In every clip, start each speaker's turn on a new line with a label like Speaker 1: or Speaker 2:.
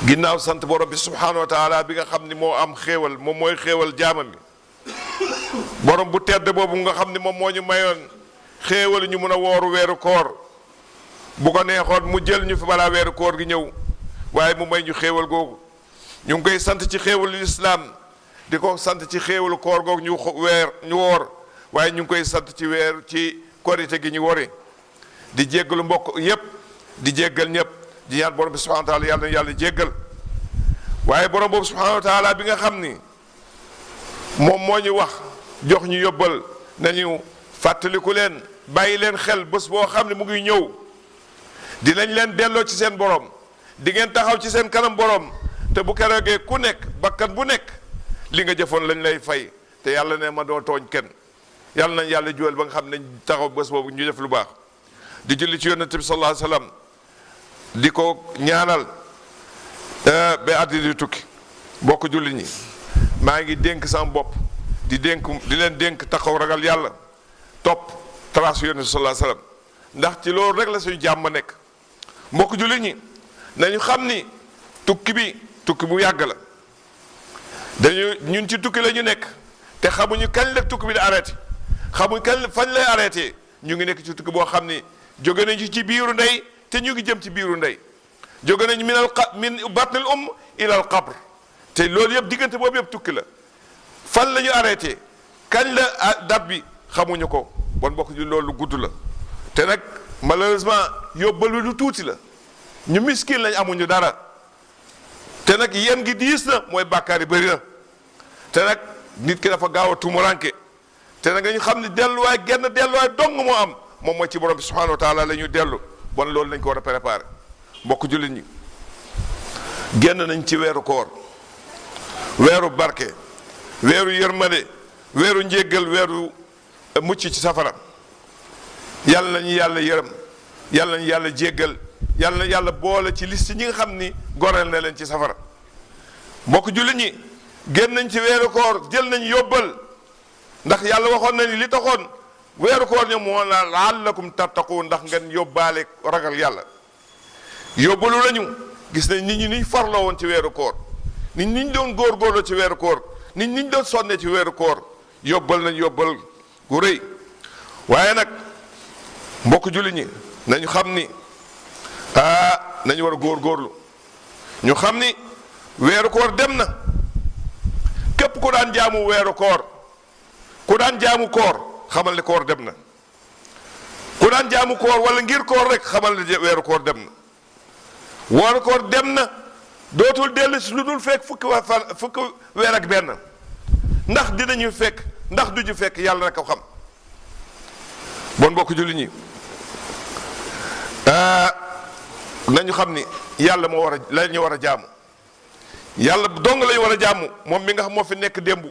Speaker 1: ginnaaw sant borom bi subhaanahu wa taala bi nga xam ni moo am xéewal moom mooy xéewal jaamam bi borom bu tedd boobu nga xam ni moom moo ñu mayoon xéewal ñu mun a wooru weeru koor bu ko neexoon mu jël ñu fi balaa weeru koor gi ñëw waaye mu may ñu xéewal googu ñu ngi koy sant ci xéewalu lislaam di ko sant ci xéewalu koor googu ñu woor waaye ñu ngi koy sant ci ci korite gi ñu wori di jéggalu mbokk yépp di jéggal ñëpp di ñaan borom bi subhanahu wa taala yàlla na yàlla jéggal waaye borom boobu subhanahu wa taala bi nga xam ni moom moo ñu wax jox ñu yóbbal nañu fàttaliku leen bàyyi leen xel bés boo xam ne mu ngi ñëw dinañ leen delloo ci seen borom di ngeen taxaw ci seen kanam borom te bu keroogee ku nekk bakkan bu nekk li nga jëfoon lañ lay fay te yàlla ne ma doo tooñ kenn yàlla nañ yàlla juwal ba nga xam ne taxaw bés boobu ñu def lu baax di julli ci yonent bi sallallahu alayhi wa sallam di ko ñaanal ba àddina di tukki bokk julli ñi maa ngi dénk sama bopp di leen dénk taxaw ragal yàlla topp trace yonent bi sallallahu alayhi wa sallam ndax ci loolu rek la suñu jàmm nekk mbokk julli ñi nañu xam ni tukki bu yàgg la ñun ci tukki la ñu nekk te xamuñu kañ la tukki bi di arrêté xamuñ kañ fañ lay arrêté ñu ngi nekk ci tukki boo xam ni jóge nañu ci biiru ndey te ñu ngi jëm ci biiru ndey jóge nañu min batnil ila al qabr te loolu yëpp diggante boobu yëpp tukki la fan la ñu arrêté kañ la date bi xamuñu ko bon mbokk ji loolu gudd la te nag malheureusement yóbbalu lu tuuti la ñu miskin lañ amuñu dara te nag yéen gi diis na mooy bàkkaar yi bëri na te nag nit ki dafa gaaw a tumuranke te nag ñu xam ne delluwaay dong moo am moom mooy ci borom bi subhanahu wa taala la ñu dellu bon loolu nañ ko war a préparer mbokk jullit ñi génn nañ ci weeru koor weeru barke weeru yërmande weeru njéggal weeru mucc ci safara yàlla nañu yàlla yërëm yàlla nañu yàlla jéggal yàlla na yàlla boole ci liste ñi nga xam ni goreel na leen ci safara mbokk jullit ñi génn nañ ci weeru koor jël nañ yóbbal ndax yàlla waxoon na ni li taxoon weeru koor ñoom moo la la'allakum tattaqun ndax ngeen yóbbaale ragal yàlla yóbbalu lañu gis nañ nit ñi niñ farloo woon ci weeru koor nit ñi doon góorgóorloo ci weeru koor nit ñi doon sonne ci weeru koor yóbbal nañ yóbbal gu rëy waaye nag mbokk jullit ñi nañu xam ni nañu war a góorgóorlu ñu xam ni weeru koor dem na képp ku daan jaamu weeru koor ku daan jaamu koor xamal ne koor dem na ku daan jaamu koor wala ngir koor rek xamal ne weeru koor dem na weeru koor dem na dootul dellu si lu dul fekk fukki weer ak benn ndax dinañu fekk ndax du ñu fekk yàlla rek a xam bon mbokk julli ñi nañu xam ni yàlla moo war a la ñu war a jaamu yàlla dong la ñu war a jaamu moom mi nga xam moo fi nekk démb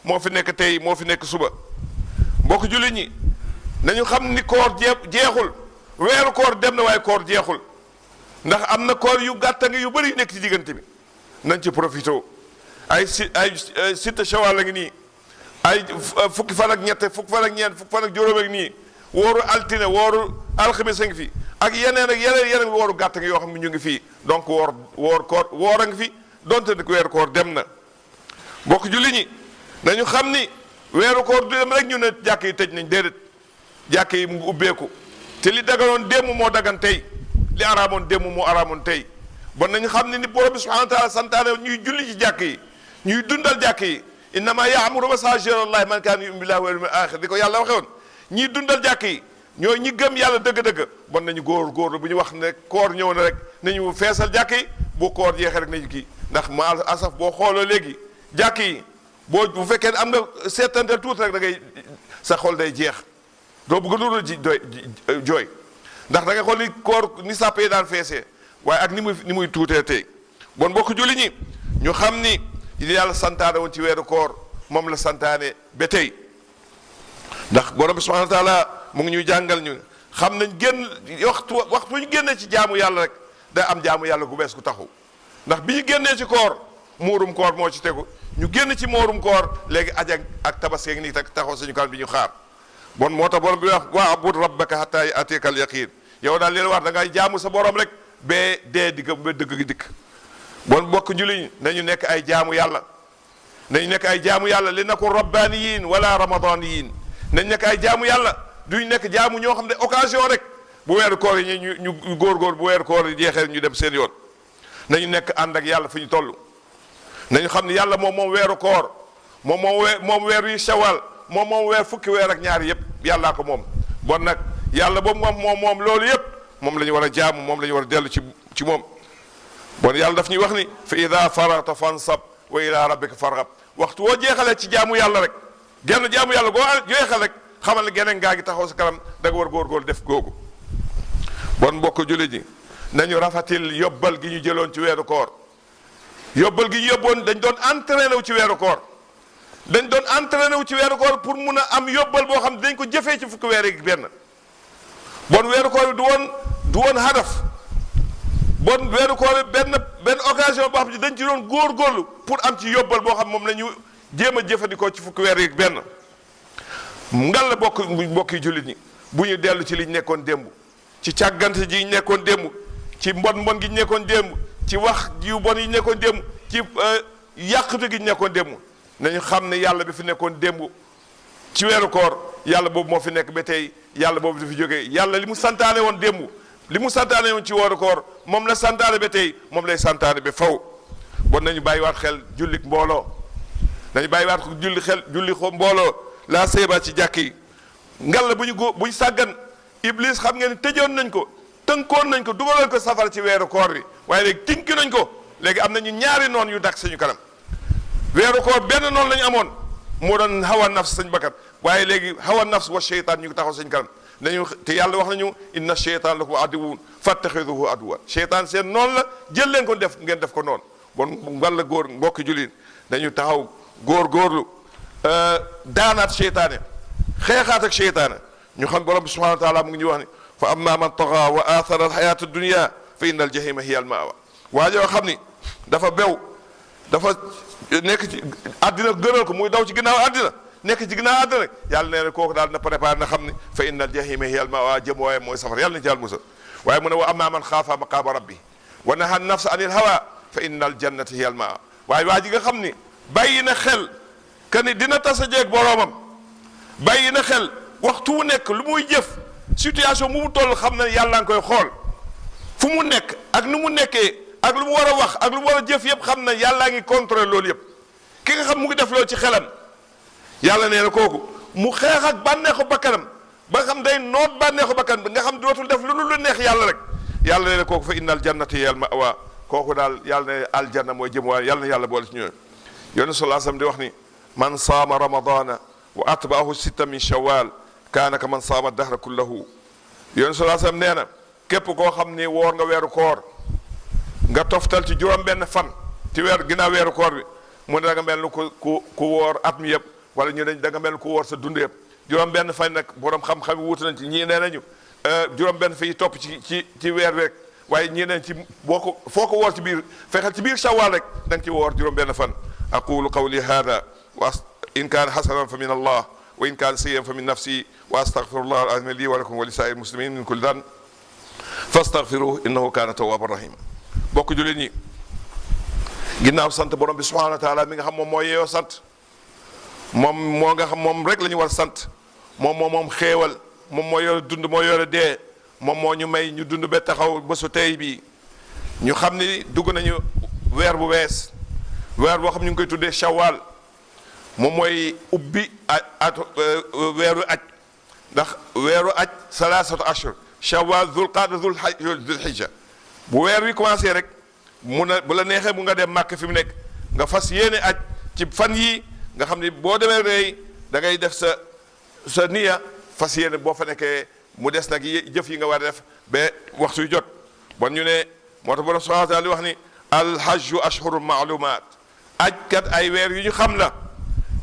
Speaker 1: moo fi nekk tey moo fi nekk suba mbokk jullit ñi nañu xam ni koor jeexul weeru koor dem na waaye koor jeexul ndax am na koor yu gàtta ngi yu bëri yu nekk ci diggante bi nañ ci profité ay sitta shawal la ngi nii ay fukki fan ak ñett fukki fan ak ñeent fukki fan ak juróom ak nii wooru altine wooru alxames a ngi fi ak yeneen wooru gàtt ngi yoo xam ne ñu ngi fii donc woor a ngi fi donte ni ko weeru koor dem na mbokk julli ñi nañu xam ni weeru koor du dem rek ñu ne jàkk yi tëj nañ déedéet jàkk yi mu ngi ubbeeku te li daganoon démb moo dagan tey li araamoon démb moo araamoon tey bon nañu xam ne ni borom bi subhanahu wa taala santaane ñuy julli ci jàkk yi ñuy dundal jàkk yi innama yaamuru masaajida llahi man kaana yu'minu billahi wal yawmil aaxir di ko yàlla waxee woon ñiy dundal jàkk yi ñooy ñi gëm yàlla dëgg-dëgg bon nañu góor bu ñu wax ne koor ñëw na rek nañu feesal jàkk yi bu koor jeexee rek nañu kii ndax ma asaf boo xooloo léegi jàkk yi bu fekkee ne am nga seetantal tuuti rek da ngay sa xol day jeex doo bëgg loolu jooy ndax da ngay xool ni koor ni sàpp yi daan feesee waaye ak ni muy tuutee tey bon mbokk julli ñi ñu xam ni li yàlla santaane woon ci weeru koor moom la santaane ba tey ndax borom bi subhanahu wa taala mu ngi ñuy jàngal ñu xam nañ génn waxtu ñu génnee ci jaamu yàlla rek day am jaamu yàlla gu bees gu taxu ndax bi ñu génnee ci koor muurum koor moo ci tegu ñu génn ci muurum koor léegi aj ak tabaski nii taxaw suñu kan bi ñu xaar bon moo tax borom bi wax wa'bud rabbaka hatta ya'tiyakal yaqiin yow daal leen war da ngay jaamu sa borom rek ba dee digg ba dëgg gi dikk bon bokk julliñ nañu nekk ay jaamu yàlla nañu nekk ay jaamu yàlla li na ko rabbaniyin wala ramadaniyin nañ nekk ay jaamu yàlla duñ nekk jaamu ñoo xam ne occasion rek bu weeru koor yi ñu góorgóor bu weeru koor yi jeexee ñu dem seen yoon nañu nekk ànd ak yàlla fu ñu toll nañu xam ne yàlla moom weeru koor moom weer yi shawal moom weer fukki weer ak ñaari yëpp yàllaa ko moom bon nag yàlla boobu moom loolu yëpp moom la ñu war a jaamu moom la ñu war a dellu ci moom bon yàlla daf ñuy wax ni fa ida faragta fansab wa ila rabbika farghab waxtu woo jeexalee ci jaamu yàlla rek genn jaamu yàlla goo jeexal rek xamal ne geneen gaa ngi taxaw sa kanam da nga war góorgóorlu def googu bon mbokk jullit ñi nañu rafatil yóbbal gi ñu jëloon ci weeru koor yóbbal gi ñu yóbboon dañ doon entraîné wu ci weeru koor dañ doon entraîné wu ci weeru koor pour mun a am yóbbal boo xam ne dañ ko jëfee ci fukki weer yi benn bon weeru koor bi du woon hadaf bon weeru koor bi benn occasion boo xam ne dañ ci doon góorgóorlu pour am ci yóbbal boo xam moom la ñu jéem a jëfandikoo ci fukki weer yi benn ngal la mbokki jullit ñi bu ñu dellu ci liñ nekkoon démb ci càggante ji ñu nekkoon démb ci mbon gi ñu nekkoon démb ci wax yu bon yi ñu nekkoon démb ci yàqute gi ñu nekkoon démb nañu xam ne yàlla bi fi nekkoon démb ci weeru koor yàlla boobu moo fi nekk ba tey yàlla boobu du fi jógee yàlla li mu santaane woon démb li mu santaane woon ci weeru koor moom la santaane ba tey moom lay santaane ba faw bon nañu bàyyiwaat xel jullik mbooloo nañu bàyyiwaat julli mbooloo laa seeba ci jàkk yi ngal la buñ sàggan iblis xam ngeen ne tëjoon nañ ko tënkoon nañ ko dugaloon ko safara ci weeru koor bi waaye léegi tinki nañ ko léegi am nañu ñaari noon yu dak suñu kanam weeru koor benn noonu la ñu amoon moo doon hawa nafs sañ bakkat waaye léegi hawa nafs wa sheytaan ñu ngi taxaw sañ kanam nañu te yàlla wax nañu inna sheytaan lakum aduwwun fattaxiduhu aduwwan sheytaan seen noonu la jël leen ko ngeen def ko noonu bon walla góor mbokki jullit nañu taxaw góorgóorlu daanaat sheytaane xeexaat ak sheytaane ñu xam borom bi subhanahu wa taala mu ngi ñuy wax ni fa amma man taxa wa athara alxayata dunia fa inna aljahima hiya almawa waa joo xam ni dafa bew dafa nekk ci àddina gënal ko muy daw ci ginnaaw àddina nekk ci ginnaaw àddina rek yàlla nee na kooku daal na préparé na xam ni fa inna aljahima hiya almawa jëm waaye mooy safar yàlla na ci yàlla musal waaye mu ne wa amma man xaafa maqaama rabbi wa naha nafsa anil hawa fa inna aljannata hiya almawa waaye waa ji nga xam ni bàyyi na xel que ni dina tasa jeeg boroomam bàyyi na xel waxtu wu nekk lu muy jëf situation mu toll xam na yàlla nga koy xool fu mu nekk ak nu mu nekkee ak lu mu war a wax ak lu mu war a jëf yëpp xam na yàllaa ngi contrôler loolu yëpp ki nga xam mu ngi def loolu ci xelam yàlla nee na kooku mu xeex ak bànneexu bakkanam ba nga xam day noot bànneexu bakkan bi nga xam dootul def lu neex yàlla rek yàlla nee na kooku fa innal jannata hiya al-ma'wa kooku daal yàlla ne aljanna mooy jëm waaye yàlla na yàlla boole ci ñoom yonent sallallahu alayhi wasallam di wax ni man saama ramadana wa atbaahu sitta min shawwal kaana ka man saama dahra kullahu yonent sallallahu alayhi wasallam nee na képp koo xam ni woor nga weeru koor nga toftal ci juróom benn fan ci ginnaaw weeru koor bi mu ne da nga mel ni ku woor at mi yëpp wala ñu ne da nga mel ni ku woor sa dund yëpp juróom benn fan nag borom xam-xam yi wuute nañ ci ñii nee nañu juróom benn fan yi topp ci weer rek waaye ñii neen ci foo ko woor ci biir fexeel ci biir shawwal rek da nga ci woor juróom benn fan aqulu qawli hada wa in kaana hasanan fa min allah wa in kaana sayyi'an fa min nafsi wa astaghfirullah al-azim li wa lakum wa li saa'iril muslimin min kulli dhanbin fastaghfiruhu innahu kaana tawwaban rahima bokk jullit ñi ginnaaw sant borom bi subhanahu wa taala mi nga xam moom moo yeeyoo sant moom nga xam moom rek la ñu war sant moom xéewal moom moo yore dund moo yore dee moom moo ñu may ñu dund ba taxaw bésu tey bi ñu xam ni dugg nañu weer bu wees weer boo xam ñu ngi koy tuddee shawwal moom mooy ubbi weeru aj ndax weeru aj salaasatu ashhur shawwal dhul qaada dhul hijja bu weer wi commencé rek bu la neexee mu nga dem màkk fi mu nekk nga fas yéene aj ci fan yii nga xam ni boo demee rey da ngay def sa niya fas yéene boo fa nekkee mu des nag jëf yi nga war a def ba waxtu yu jot bon ñu ne moo tax borom subhanahu wa taala wax ni alhajju ashhurun maalumaat aj kat ay weer yu ñu xam la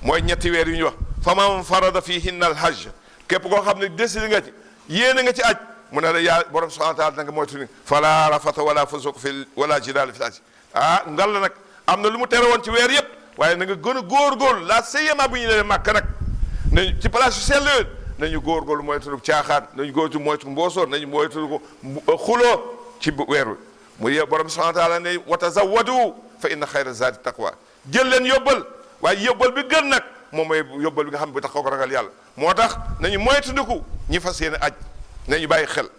Speaker 1: mooy ñetti weer yu ñu wax fa man farada fihinna alhajj képp koo xam ne décidé nga ci yéene nga ci aj mu ne la yaa borom subhanahu wa taala da nga moytu ni fala rafata wala fusuq wala jidaala fi hajj ngal la nag am na lu mu tere woon ci weer yëpp waaye na nga gën a góorgóorlu la seyama bu ñu nee màkk nag nañ ci place yu sell yooyu nañu góorgóorlu moytu caaxaan nañu góorgóorlu moytu mboosoon nañu moytu ko xuloo ci weer wi muy borom subhanahu wa taala ne wa tazawwadu fa inna xayra zaadi taqwa jël leen yóbbal waaye yóbbal bi gën nag moom mooy yóbbal bi nga xam ne bi tax ko ragal yàlla moo tax nañu moytandiku ñi fas yéene aj nañu bàyyi xel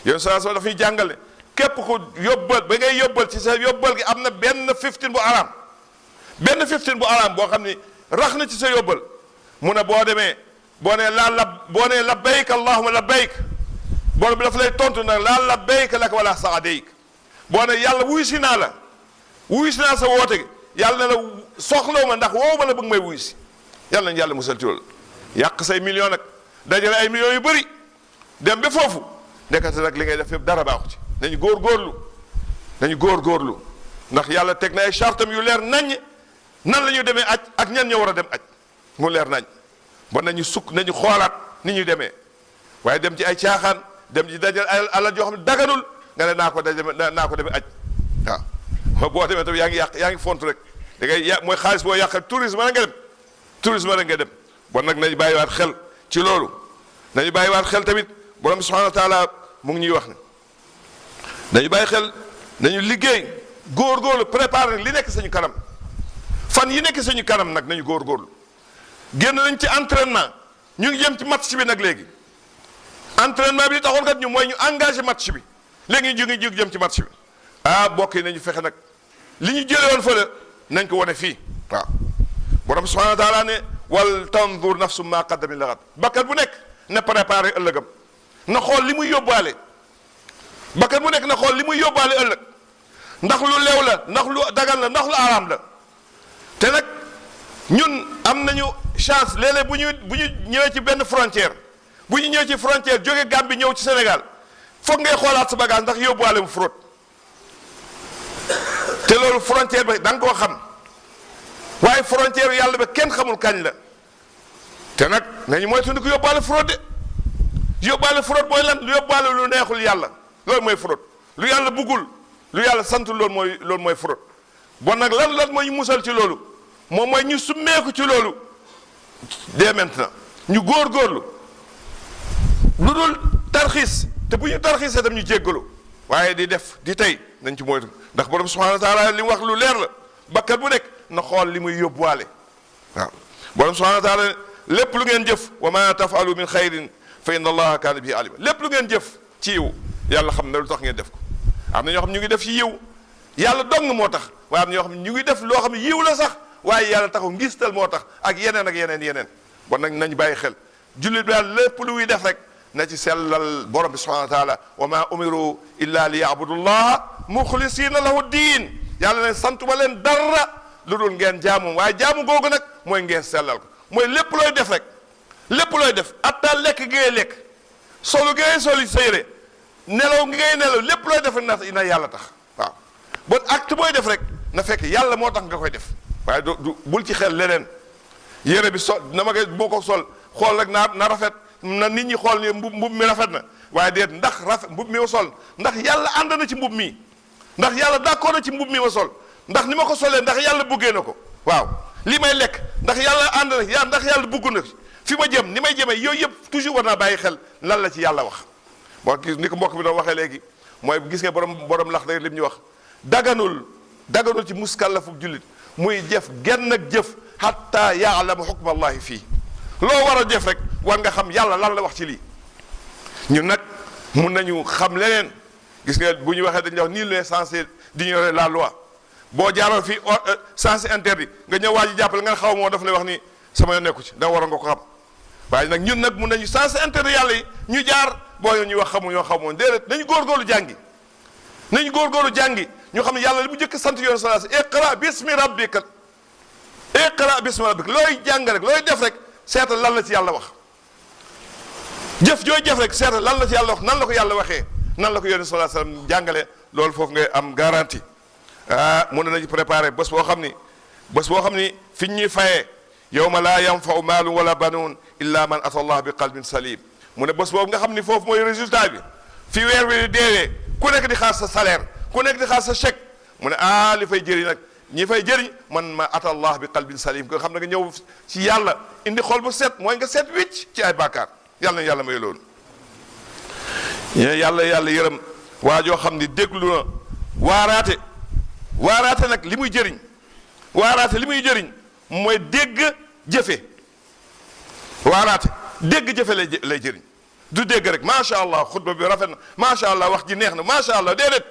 Speaker 1: yéen saa soo daf ñuy jàngale képp ku yóbbal ba ngay yóbbal ci sa yóbbal gi am na benn 15 bu araam benn 15 bu araam boo xam ni rax na ci sa yóbbal mu ne boo demee boo nee boo nee labbayk allahumma labbayk borom bi dafa lay tontu nag laa labbayk laka wala saadayk boo ne yàlla wuyu si naa la wuyu si naa sa woote gi yàlla ne la soxlaw ma ndax woowu ma la bëgg may wuyu si yàlla nañu yàlla musal ci loolu yàq say millions nag dajale ay millions yu bëri dem ba foofu nekkate nag li ngay def yëpp dara baaxu ci nañu góorgóorlu ndax yàlla teg na ay chartam yu leer naññ nan la ñu demee aj ak ñan ñoo war a dem aj mu leer nañ bon nañu sukk nañu xoolaat ni ñu demee waaye dem ci ay caaxaan dem ci dajal ay alal yoo xam ne daganul nga ne naa ko demee aj waaw boo demee tamit yaa ngi font rek da ngay mooy xaalis boo yàqal tourisme rek nga dem bon nag nañu bàyyiwaat xel ci loolu nañu bàyyiwaat xel tamit borom subhanahu wa taala mu ngi ñuy wax ne nañu bàyyi xel nañu liggéey góorgóorlu préparer li nekk suñu kanam fan yi nekk suñu kanam nag nañu góorgóorlu génn nañ ci entraînement ñu ngi jëm ci match bi nag léegi entraînement bi li taxoon kat ñu mooy ñu engagé match bi léegi ñu ngi jëm ci match bi bokk yi nañu fexe nag li ñu jëlee woon fële nañ ko wane fii waaw borom subhanahu wa taala ne wal tanzur nafsu ma qaddamat li ghad bakkat bu nekk na préparé ëllëgam na xool li muy yóbbaale bakkat bu nekk na xool li muy yóbbaale ëllëg ndax lu leew la ndax lu dagal la ndax lu araam la te nag ñun am nañu chance léeg-léeg bu ñu ñëwee ci benn frontière bu ñu ñëwee ci frontière jóge Gambie ñëw ci Sénégal foog ngay xoolaat sa bagage ndax yóbbuwaale mu fraude te loolu frontière ba da nga koo xam waaye frontière yàlla ba kenn xamul kañ la te nag nañu moytu ko yóbbaale fraude de yóbbaale fraude mooy lan lu yóbbaale lu neexul yàlla loolu mooy fraude lu yàlla buggul lu yàlla santul loolu mooy fraude bon nag lan mooy ñu musal ci loolu moom mooy ñu summeeku ci loolu dès maintenant ñu góorgóorlu lu dul tarxiis te bu ñu tarxiisee tam ñu jéggalu waaye di def di tey nañ ci moytu ndax borom subhanahu wa taala li mu wax lu leer la bakkat bu nekk na xool li muy yóbbuwaale waaw borom subhanahu wa taala lépp lu ngeen jëf wa ma tafalu min xayrin fa inna allaha kaana bihi alima lépp lu ngeen jëf ci yiw yàlla xam na lu tax ngeen def ko am na ñoo xam ñu ngi def ci yiw yàlla dong moo tax waaye am na ñoo xam ñu ngi def loo xam ne yiw la sax waaye yàlla taxu ngistal moo tax ak yeneen bon nag nañ bàyyi xel jullit bi daal lépp lu muy def rek na ci sellal borom bi subhanahu wa taala wa ma umiru illa li yabudu llaha muxlisina lahu diin yàlla ne santuma leen dara lu dul ngeen jaamu waaye jaamu googu nag mooy ngeen sellal ko mooy lépp looy def rek lépp looy def atta lekk gi ngay lekk solu gi ngay soli sa yére nelaw gi ngay nelaw lépp looy def rek na yàlla tax waaw bon acte booy def rek na fekk yàlla moo tax nga koy def waaye du bul ci xel leneen yére bi sol na ma koy boo ko sol xool rek na rafet na nit ñi xool ni mbub mi rafet na waaye déet ndax rafet mbub mi ma sol ndax yàlla ànd na ci mbub mi ndax yàlla d'accord na ci mbub mi ma sol ndax ni ma ko solee ndax yàlla buggee na ko waaw li may lekk ndax yàlla ànd na ndax yàlla bugg na fi ma jëm ni may jëmee yooyu yëpp toujours war naa bàyyi xel lan la ci yàlla wax moo gis ni ko mbokk bi doon waxee léegi mooy gis nga borom lax day lim ñu wax daganul ci muskallafu jullit muy jëf genn ak jëf hatta yaalamu xukma allahi fii loo war a jëf rek war nga xam yàlla lan la wax ci lii ñun nag mun nañu xam leneen gis nga bu ñu waxee dañuy wax nul n'est censé d'ignorer la loi boo jaaroon fii sens interdit nga ñëw waa ji jàppale nga xaw moo daf lay wax ni sama yoon nekku ci da war nga ko xam waaye nag ñun nag mun nañu sens interdit yàlla yi ñu jaar boo ñuy wax xamuñoo xamoon déedéet nañu góorgóorlu jàngi ñu xam ne yàlla li mu njëkk sant yoon sallallahu alayhi wasallam iqra bismi rabbika looy jàng rek looy def rek seetal lan la ci yàlla wax jëf jooy jëf rek seetal lan la ci yàlla wax nan la ko yàlla waxee nan la ko yoon sallallahu alayhi wasallam jàngale loolu foofu ngay am garantie mun nañu préparer bés boo xam ni fi ñuy fayee yawma laa yanfau maalun wala banuun illa man ata allah bi qalbin salim mu ne bés boobu nga xam ni foofu mooy résultat bi fi weer wi deewee ku nekk di xaar sa salaire ku nekk di xaar sa chèque mu ne li fay jëriñ nag ñi fay jëriñ man ma ata allah bi qalbin salim nga xam ne nga ñëw ci yàlla indi xol bu set mooy nga set wicc ci ay bàkkaar yàlla na yàlla may loolu yàlla yërëm waa joo xam ni déglu na waaraate nag li muy jëriñ waaraate li muy jëriñ mooy dégg jëfe waaraate dégg jëfe lay jëriñ du dégg rek macha allah xutba bi rafet na macha allah wax ji neex na macha allah déedéet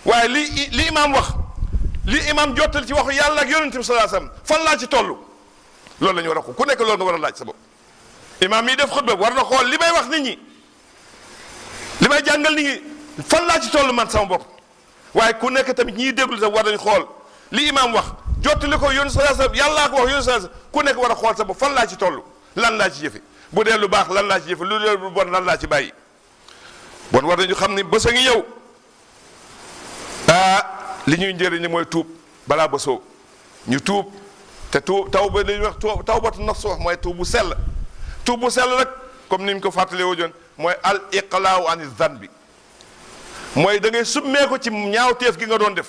Speaker 1: waaye li imaam wax li imaam jottal ci waxu yàlla ak yonent bi sallallahu alayhi wasallam fan laa ci toll loolu la ñu war a ko ku nekk loolu nga war a laaj sa bopp imaam yi def xutba war na xool li may wax nit ñi li may jàngal nit ñi fan laa ci toll man sama bopp waaye ku nekk tamit ñiy déglu sax war nañu xool li imaam wax jottali ko yonent sallallahu alayhi wasallam yàllaa ko wax yonent sallallahu alayhi wasallam ku nekk war a xool sa bopp fan laa ci toll lan laa ci jëfe bu dee lu baax lan laa ci jëfe lu dee lu bon lan laa ci bàyyi bon war nañu xam ni bés a ngi ñëw li ñuy njëriñ mooy tuub balaa bësoo ñu tuub te taw ba li ñuy wax tawbatu nafs wax mooy tuub bu sell nag comme ni ñu ko fàttalee woon mooy al iqlaaw ani zanbi mooy da ngay summeeku ci ñaawteef gi nga doon def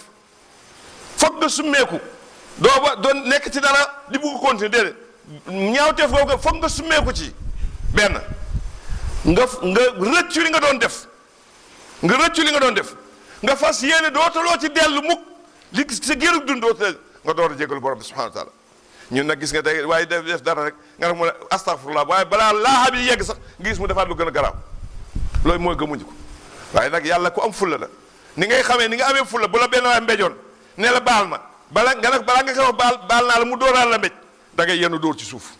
Speaker 1: foog nga summeeku doon nekk ci dara di bugg continuer déedéet ñaawteef googu foog nga summeeku ci benn nga rëccu li nga doon def nga fas yéene dootaloo ci dellu mukk li sa géerug dund dootal nga door a jégalu borom bi subhanahu wa taala ñun nag gis nga day waaye def dara rek nga ne mu ne astaghfirullah waaye balaa laaxa bi yegg sax nga gis mu defaat lu gën a garaaw loolu mooy gëmuñu ko waaye nag yàlla ku am fulla la ni ngay xamee ni nga amee fulla bu la benn waay mbejoon ne la baal ma balaa nga koy wax baal naa la mu dóoraal la mbéj da ngay yenu dóor ci suuf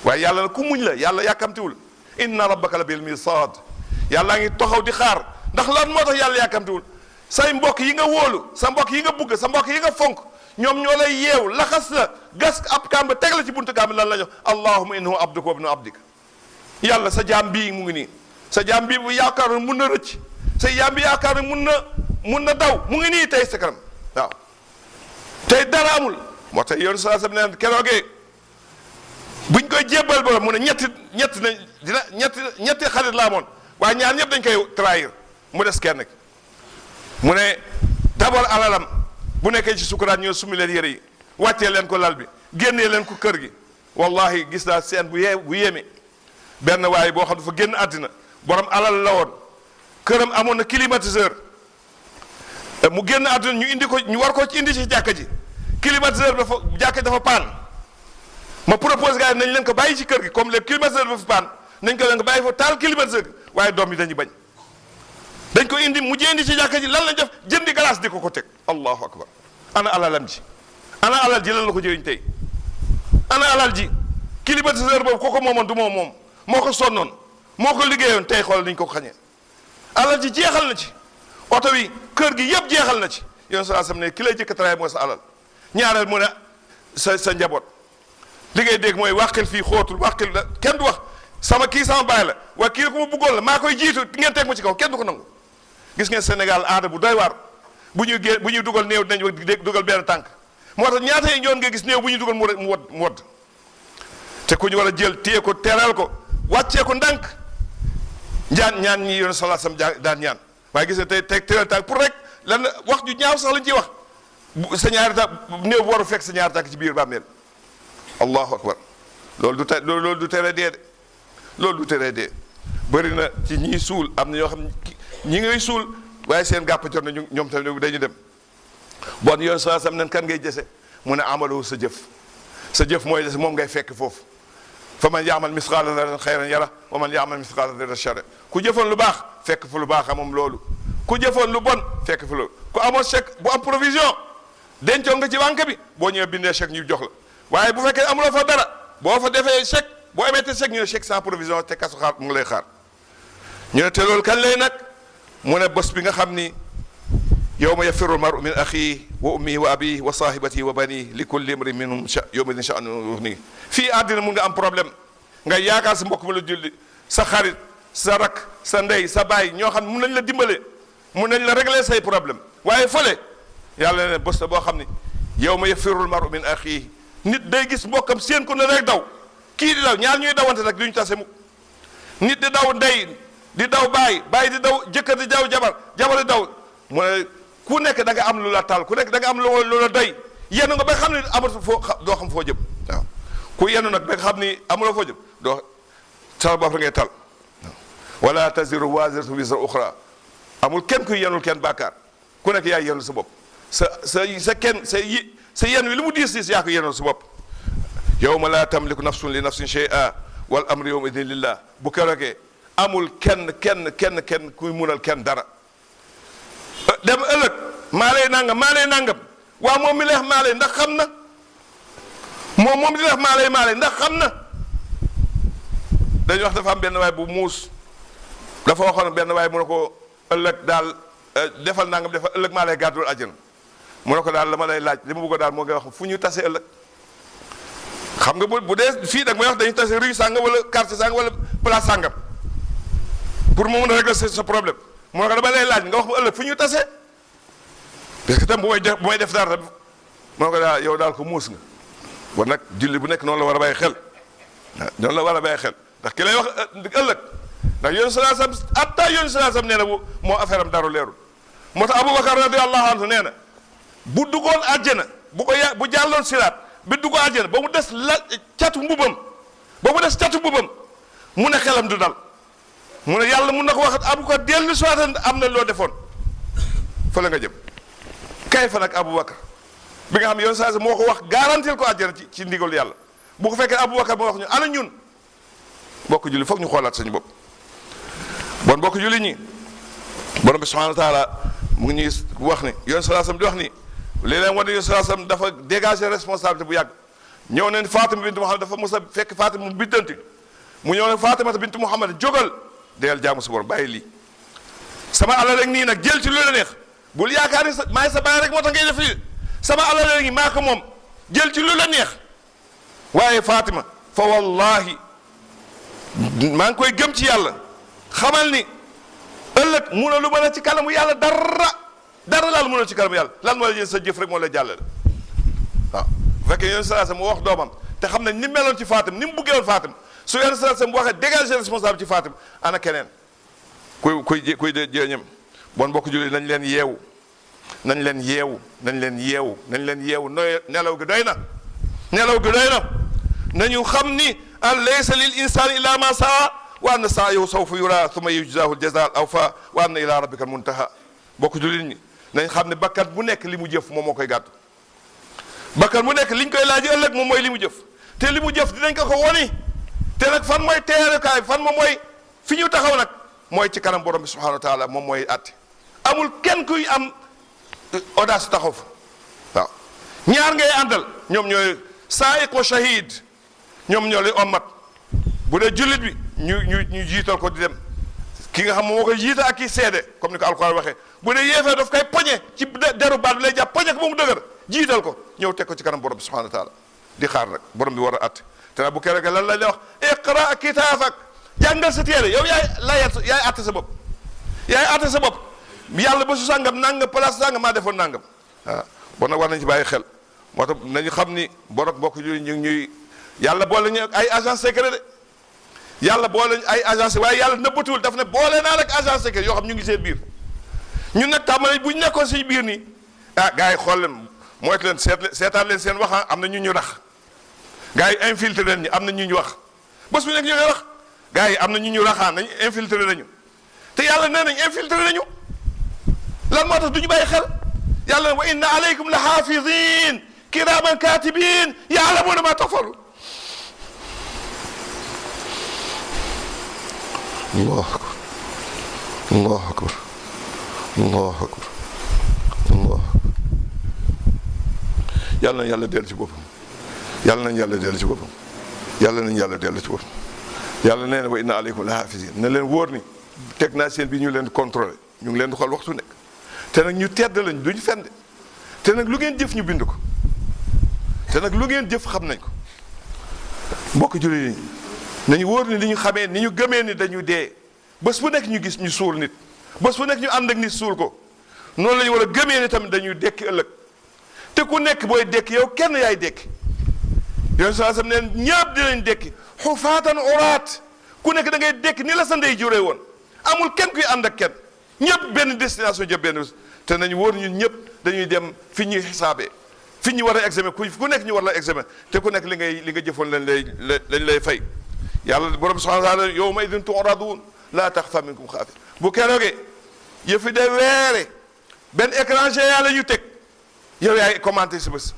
Speaker 1: waaye yàlla nag ku muñ la yàlla yàkkamtiwul inna rabbaka la bil mirsad yàlla ngi taxaw di xaar ndax lan moo tax yàlla yàkkamtiwul say mbokk yi nga wóolu sa mbokk yi nga bugg sa mbokk yi nga fonk ñoom ñoo lay yeew laxas la gas ab kàmb teg la ci buntu kàmb lan la jox allahumma innahu abduka wa ibnu abdika yàlla sa jaam bii mu ngi nii sa jaam bii bu yaakaar mun na rëcc sa jaam bi yaakaar mun na daw mu ngi nii tey sa kanam waaw tey dara amul moo tax yoon saa sam neen keroogee buñ koy jébbal borom mu ne ñetti xarit laa moon waaye ñaar ñëpp dañ koy trahir mu des kenn mu ne d'abord alalam bu nekkee ci sukuraat ñoo summi leen yére yi wàccee leen ko lal bi génnee leen ko kër gi wallahi gis naa seen bu yéeme benn waaye boo xam dafa génn àddina borom alal la woon këram amoon na climatiseur mu génn àddina ñu war ko ci indi ci jàkka ji climatiseur dafa paan ma propose gars yi nañ leen ko bàyyi ci kër gi comme les climatiseur dafa paan nañ ko leen ko bàyyi fa taal climatiseur gi waaye doom yi dañuy bañ dañ ko indi mu indi ci jàkka ji lan lañ def jëndi glace di ko teg allahu akbar ana alalam ji ana alal ji lan la ko jëriñ tey ana alal ji climatiseur boobu kooku moomoon du moom moo ko sonnoon moo ko liggéeyoon tey xool niñ ko xañee alal ji jeexal na ci oto wi kër gi yëpp jeexal na ci yoon saa sam ne ki lay jëkk taraay mooy sa alal ñaareel mu ne sa njaboot li ngay dégg mooy wàqil fii xóotul wàqil la kenn du wax sama baay la waaye kii la ko ma bëggoon la maa koy jiitu ngeen teg ma ci kaw kenn du ko nangu gis ngeen Sénégal aada bu doy waar bu ñuy dugal néew dinañ dugal benn tànk moo tax ñaata yi ñoon nga gis néew bu ñuy dugal mu wadd te ku ñu war a jël téye ko teral ko wàccee ko ndànk ñaan ñi yoon sallallahu alayhi wasallam daan ñaan waaye gis nga tey teral tànk pour rek lan wax ju ñaaw sax lañ ciy wax sa ñaari tànk néew bu waru fekk sa ñaari tànk ci biir bàmmeel allahu akbar loolu du tere dee de loolu du tere dee bëri na ci ñiy suul am na ñoo xam ñi ngay suul waaye seen gàpp jot na ñoom tamit dañu dem bon yoon saa sam nen kan ngay jëse mu ne amalu sa jëf mooy des moom ngay fekk foofu fa man yaamal misqaala darratin xayran yara wa man yaamal misqaala darratin sharran ku jëfoon lu baax fekk fa lu baax moom loolu ku jëfoon lu bon fekk fa loolu ku amoon chèque bu am provision dencoon nga ci banque bi boo ñëwee bindee chèque ñu jox la waaye bu fekkee amuloo fa dara boo fa defee chèque boo émettee chèque ñu ne chèque sans provision te kasu xaar mu ngi lay xaar ñu ne te loolu kan lay nag mu ne bés bi nga xam ni yawma yafirru al-mar'u min akhihi wa ummihi wa abihi wa sahibatihi wa banihi li kulli imrin minhum yawma'idhin sha'nun yughnihi fii àddina mun nga am problème nga yaakaar sa mbokk mu la julli sa xarit sa rak sa ndey sa baay ñoo xam ne mun nañ la dimbale mun nañ la régler say problème waaye fële yàlla ne bés la boo xam ni yawma yafirru al-mar'u min akhihi nit day gis mbokkam seen ko ne rek daw kii di daw ñaar ñuy dawante nag duñu tase mu nit di daw ndey di daw baay di daw jëkkër di daw jabar di daw mu ne ku nekk da nga am lu la taal ku nekk da nga am lu la doy yenn nga ba xam ne amatu foo doo xam foo jëm waaw ku yenn nag ba nga xam ni amuloo foo jëm doo sa bopp ngay tal wala taziru waziratu wizra ukhra amul kenn kuy yenul kenn bàkkaar ku nekk yaay yenul sa bopp sa yen wi lu mu diis yaa ko yenul sa bopp yawma laa tamliku nafsun li nafsin shay'a wal amru yawma idin lillah bu keroogee amul kenn kuy munal kenn dara dem ëllëg maa lay nangam waaw moom mi leex maa lay ndax xam na moom di leex maa lay ndax xam na dañuy wax dafa am benn waay bu muus dafa waxoon benn waay mu ne ko ëllëg daal defal nangam defal ëllëg maa lay gàddul àjjana mu ne ko daal la ma lay laaj li ma bëgg daal moo ngay wax fu ñu tase ëllëg xam nga bu dee fii nag may wax dañu tase rue sàngam wala quartier sàngam wala place sàngam pour mu mën a régler sa problème mu ne ko dama lay laaj nga wax ba ëllëg fu ñu tase parce que tam bu may def dara tam mu ne ko daal yow daal ko muus nga war nag julli bu nekk noonu la war a bàyyi xel waaw noonu la war a bàyyi xel ndax ki lay wax ëllëg ndax yoonu salaa sam atta yoonu salaa sam nee na moo affaire am dara leerul moo tax Aboubacar radiyallahu anhu nee na bu duggoon àjjana bu jàlloon siraat bi dugg àjjana ba mu des catu mbubam mu ne xelam du dal mu ne yàlla mun na ko wax Aboubacar dellu si waat am na loo defoon fa la nga jëm kay fa nag Aboubacar bi nga xam yoonu salaa sam moo ko wax garantir ko àjjana ci ndigal yàlla bu ko fekkee Aboubacar moo wax ñu ana ñun bokk julli foog ñu xoolaat suñu bopp bon bokk julli ñi borom bi subhanahu wa taala mu ngi ñuy wax ni yoon salaasam di wax ni li leen wane yoon salaasam dafa dégager responsabilité bu yàgg ñëw neen Fatima bintu Muhammad dafa mos a fekk Fatima mu biddanti mu ñëw ne Fatima bintu Muhammad jógal deel jaamu sa borom bàyyi lii sama alal rek nii nag jël ci lu la neex bul yaakaar ni maay sa bàyyi rek moo tax ngay def lii sama alal rek nii maa ko moom jël ci lu la neex waaye Fatima fa wallahi maa ngi koy gëm ci yàlla xamal ni ëllëg mun a lu mën a ci kanamu yàlla dara laal mun a ci kanamu yàlla lan moo la jël sa jëf rek moo la jàllale waaw bu fekkee yéen salaasa mu wax doomam te xam ne ni meloon ci Fatim ni mu buggeewoon Fatim su yéen salaasa mu waxee dégager responsable ci Fatim ana keneen kuy jëñëm bon mbokk julli nañ leen yeewu nelaw gi doy na nañu xam ni an laysa lil insani illa ma saa wa anna sa'yahu sawfa yura thumma yujzahu al-jazaa al-awfa wa anna ila rabbika al-muntaha bokk jullit ñi nañ xam ne bakkan bu nekk li mu jëf moom moo koy gàddu bakkan bu nekk liñ koy laaj ëllëg moom mooy li mu jëf te li mu jëf dinañ ko woni te nag fan mooy teerukaay fan moom mooy fi ñu taxaw nag mooy ci kanam borom bi subhanahu wa taala moom mooy àtte amul kenn kuy am audace taxaw fa waaw ñaar ngay àndal ñoom ñooy saa'iq wa shahid ñoom ñoo lay ommat bu dee jullit bi ñu jiital ko di dem ki nga xam moo koy jiital ak ki seede comme ni ko alquran waxee bu dee yéefee daf koy poñe ci deru baat bi lay jàpp poñe ko ba mu dëgër jiital ko ñëw teg ko ci kanam borom bi subhanahu wa taala di xaar nag borom bi war a àtte te nag bu keroog lan lañ lay wax iqra kitaabak jàngal sa téere yow yaay àtte sa bopp yàlla ba su sàngam nangam place sàngam maa defoon nangam waaw bon nag war nañ ci bàyyi xel moo tax nañu xam ni borom bokk ñu ñuy yàlla boole ñu ay agent secret de yàlla boole ñu ay agence waaye yàlla nëbbatuwul daf ne boole naa rek agent secret yoo xam ñu ngi seen biir ñun nag tàmmale bu ñu nekkoon suñu biir nii gars yi xool leen moytu leen seetaan leen seen wax am na ñu rax gars yi infiltré leen ñu am na ñu wax bés bu nekk ñu ngi wax gars yi am na ñu raxaan nañ infiltré nañu te yàlla nee nañ infiltré nañu lan moo tax du ñu bàyyi xel yàlla wa inna alaykum la xaafidin kiraman katibin ya'lamuna ma tafalun allahu akbar allahu akbar allahu akbar allahu akbar yàlla nañ yàlla dellu ci boppam yàlla nañ yàlla dellu ci boppam yàlla nañ yàlla dellu ci boppam yàlla nee na wa inna alaykum la xaafidin ne leen wóor ni teg naa seen bi ñu leen di contrôlé ñu ngi leen di xool waxtu nekk te nag ñu tedd lañ duñu fend te nag lu ngeen jëf ñu bind ko te nag lu ngeen jëf xam nañ ko mbokk jullit yi nañu wóor ni li ñu xamee ni ñu gëmee ni dañu dee bés bu nekk ñu gis ñu suul nit bés bu nekk ñu ànd ak nit suul ko noonu la ñu war a gëmee ni tamit dañuy dekki ëllëg te ku nekk booy dekki yow kenn yaay dekki yoon saa sam neen ñëpp dinañ dekki xufaatan uraat ku nekk da ngay dekki ni la sa ndey juree woon amul kenn kuy ànd ak kenn ñëpp benn destination jëm benn te nañu wóor ñun ñëpp dañuy dem fi ñuy xisaabee fi ñu war a examen ku nekk ñu war la examen te ku nekk li nga jëfoon lañ lay fay yàlla borom subhanahu wa taala yawma idin tu'radun laa taxfa minkum xaafir bu keroogee yëfi de weere benn écran géant la ñu teg yow yaay commenté si bés.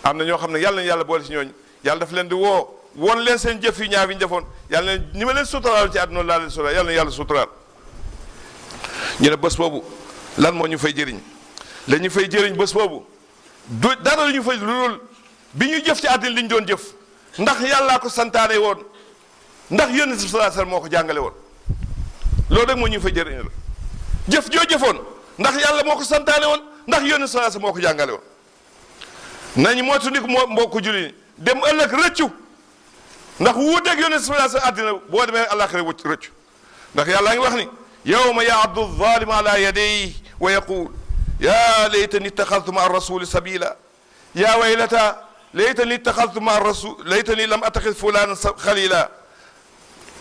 Speaker 1: am na ñoo xam ne yàlla na yàlla boole si ñooñu yàlla daf leen di woo woon leen seen jëf yu ñaaw yi ñu defoon yàlla leen ni ma leen suturaal ci àdduna laa leen suturaal yàlla na yàlla suturaal. ñu ne bés boobu lan moo ñu fay jëriñ la ñu fay jëriñ bés boobu du dara lu ñu fay lool bi ñu jëf ci àddina li ñu doon jëf ndax yàllaa ko santaane woon ndax yonent bi sallallahu alayhi wasallam moo ko jàngale woon loolu rek moo ñu fay jëriñ la jëf joo jëfoon ndax yàlla moo ko santaane woon ndax yonent bi sallallahu alayhi wasallam moo ko jàngale woon. nañu moytu ni ko mbokku julli dem ëllëg rëccu ndax wuuteeg yonent bi sallallahu alayhi wasallam àddina boo demee àllaaxira rëccu ndax yàlla ngi wax ni yawma ya'addu adh-dhalimu ala yadayhi wa yaqul ya laytani ittakhadhtu ma'a ar-rasuli sabila ya waylata laytani ittakhadhtu ma'a ar-rasul laytani lam attakhidh fulanan khalila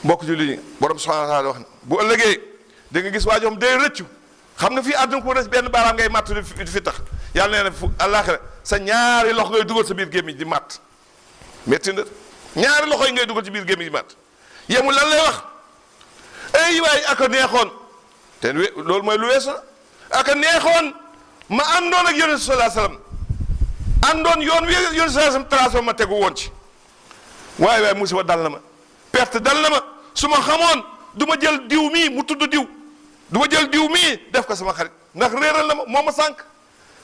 Speaker 1: mbokk julli ñi borom subhanahu wa ta'ala wax na bu ëllëgee da nga gis waa joom day rëccu xam nga fii àdduna ko des benn baaraam ngay matt di fi tax yàlla nee na fu àllaaxira sa ñaari loxo ngay dugal sa biir gémmiñ di matt métti na ñaari loxo yi ngay dugal ci biir gémmiñ di matt yemul lan lay wax ay waay aka neexoon te loolu mooy lu weesu aka neexoon ma àndoon ak yonent sallallahu alayhi wasallam àndoon yoon wi yonent sallallahu alayhi wasallam tracé ma tegu woon ci waaye waaye musiba dal na ma perte dal na ma su ma xamoon du ma jël diw mii mu tudd diw du ma jël diw mii def ko sama xarit ndax réeral na ma moo ma sànq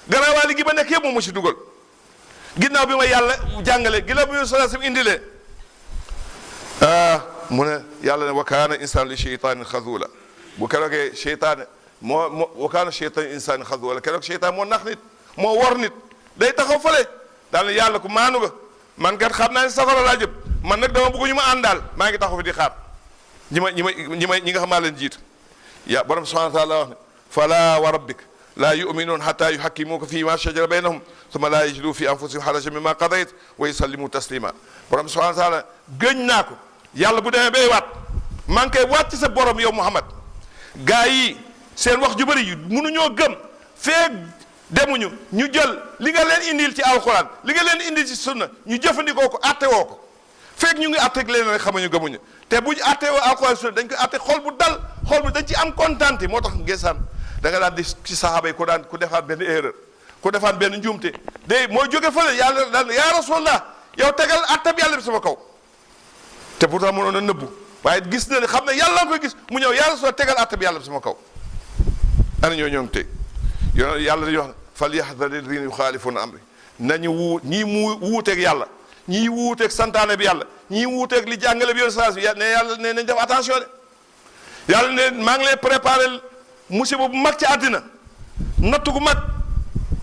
Speaker 1: garaawaali gi ba nekk yëpp moom ma si dugal ginnaaw bi ma yàlla jàngale ginnaaw bi ma sallallahu alayhi wasallam indilee mu ne yàlla ne wa kaana insaanu li sheytaanin xazula bu keroogee sheytaane wa kaana sheytaanu insaanin xazula keroog sheytaan moo nax nit moo wor nit day taxaw fële daal ne yàlla ku maanu nga man kat xam naa ne safara laa jëm man nag dama bëgg ñu ma àndaal maa ngi taxaw fi di xaar ñi nga xam maa leen jiitu ya borom subhanahu wa taala wax ne fala wa rabbik laa yuminuun xata yuhakkimuuka fii ma shajara baynahum summa laa yajidu fi anfusihim harajan mimma qadayt wa yusallimu taslima borom subhanahu wa taala gëñ naa ko yàlla bu demee bay waat maa ngi koy waat ci sa borom yow Muhammad gaa yi seen wax ju bëri yi mënuñoo gëm feeg demuñu ñu jël li nga leen indil ci alquran li nga leen indil ci sunna ñu jëfandikoo ko atte woo ko feeg ñu ngi atteeg leen rek xamuñu gëmuñu te buñu atte woo alquran sunna dañ koy atte xol bu dal xol bu dañ ci am kontaante moo tax ngeesaan da nga daan di ci saxaaba yi ku defaat benn erreur ku defaat benn njuumte day mooy jóge fële yàlla daal yaa rasulallah yow tegal attab yàlla bi sama kaw te pourtant mënoon a nëbbu waaye gis na ne xam ne yàlla nga koy gis mu ñëw yaa rasulallah tegal attab yàlla bi sama kaw ana ñoo ngi tey yàlla dañuy wax ne fal yahdari alladhina yukhalifuna amri nañu ñii mu wuuteeg yàlla ñii wuuteeg santaane bi yàlla ñii wuuteeg li jàngale bi yoon saa ne yàlla ne nañ def attention de yàlla ne maa ngi lay préparé musiba bu mag ci àddina nattu gu mag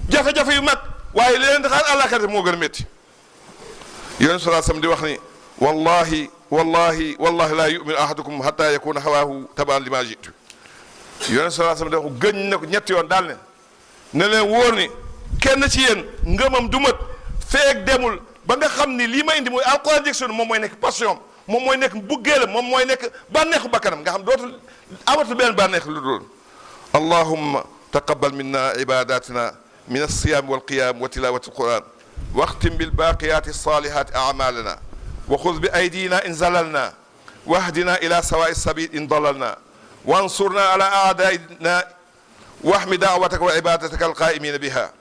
Speaker 1: jafe-jafe yu mag waaye leen di xaar àllaaxira moo gën a métti yoon saa sam di wax ni wallahi laa yuminu ahadukum hatta yakuna hawaahu tabaan li ma jitu yoon saa sam di wax gëñ na ko ñetti yoon daal ne leen wóor ni kenn ci yéen ngëmam du mat feeg demul ba nga xam ni lii ma indi mooy alquran jëkk moom mooy nekk passion moom mooy nekk buggeelam moom mooy nekk bànneexu bakkanam nga xam dootul amatul benn bànneex lu doon allahumma taqabbal minna ibadatina min alsiyam walqiyam wa tilawati alquran waxtim bilbaqiyati alsalihat amalana wa xuz bi aydina in zalalna wahdina ila sawa'i sabil in dalalna wansurna ala a'daina واحمي دعوتك وعبادتك القائمين بها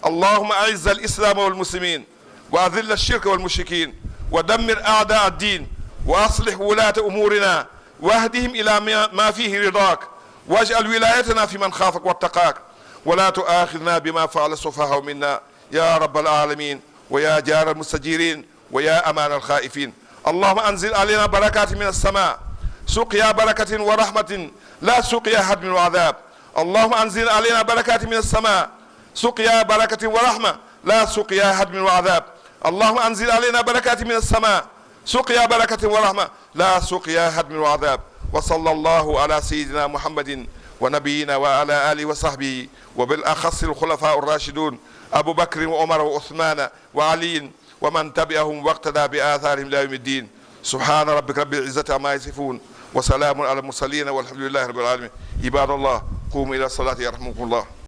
Speaker 1: اللهم أعز الإسلام والمسلمين وأذل الشرك والمشركين ودمر أعداء الدين وأصلح ولاة أمورنا واهدهم إلى ما فيه رضاك واجعل ولايتنا في من خافك واتقاك ولا تؤاخذنا بما فعل السفهاء منا يا رب العالمين ويا جار المستجيرين ويا أمان الخائفين اللهم أنزل علينا بركات من السماء سقيا بركة ورحمة لا سقيا هدم وعذاب اللهم أنزل علينا بركات من السماء سقيا بركة ورحمة لا سقيا هدم وعذاب اللهم أنزل علينا بركات من السماء سقيا بركة ورحمة لا سقيا هدم وعذاب وصلى الله على سيدنا محمد ونبينا وعلى آله وصحبه وبالأخص الخلفاء الراشدون أبو بكر وعمر وعثمان وعلي ومن تبعهم واقتدى بآثارهم إلى يوم الدين سبحان ربك رب العزة عما يصفون وسلام على المرسلين والحمد لله رب العالمين عباد الله قوموا إلى الصلاة يرحمكم الله